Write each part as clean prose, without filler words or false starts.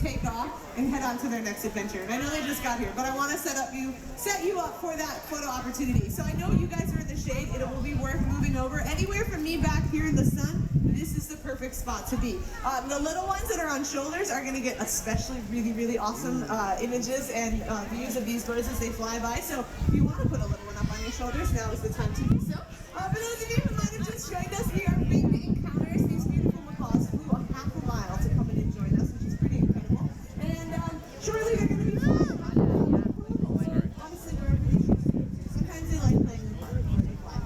take off and head on to their next adventure. And I know they just got here, but I want to set you up for that photo opportunity. So I know you guys are in the shade. It will be worth moving over. Anywhere from me back here in the sun, this is the perfect spot to be. The little ones that are on shoulders are going to get especially really awesome images and views of these birds as they fly by. So if you want to put a little one up on your shoulders, now is the time to do so. For those of you who might have just joined us, we are bringing to Encounters. These beautiful macaws flew a half a mile to come in and join us, which is pretty incredible. And shortly they're going to be flying. Honestly, we're pretty sure. Sometimes they like playing in the park before they fly.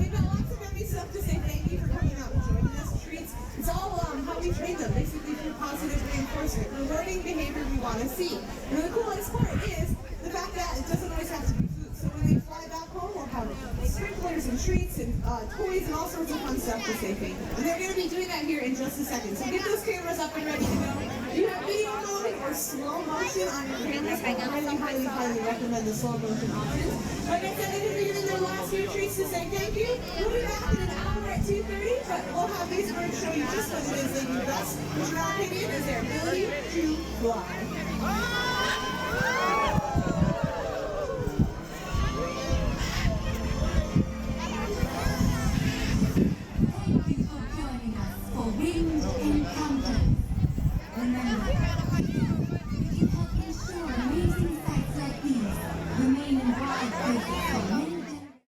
We've got lots of yummy stuff to say thank you for coming out and joining us. Treats. It's all how we train them, basically through positive reinforcement, rewarding behavior we want to see. And the coolest part is the fact that it doesn't always have to be food. So when they fly back home, we'll have sprinklers and treats and toys and all sorts of fun stuff to say thank you. And they're going to be doing that here in just a second. So get those cameras up and ready to go. If you have video mode or slow motion on your cameras, I highly recommend the slow motion options. Like I said, they're giving their last few treats to say thank you. We'll be back in an hour at 2:30, but we'll have these birds show you just what it is they do best, which in our opinion is their ability to fly. Winged Encounters. Remember, if you help ensure amazing sights like these remain in broad places for many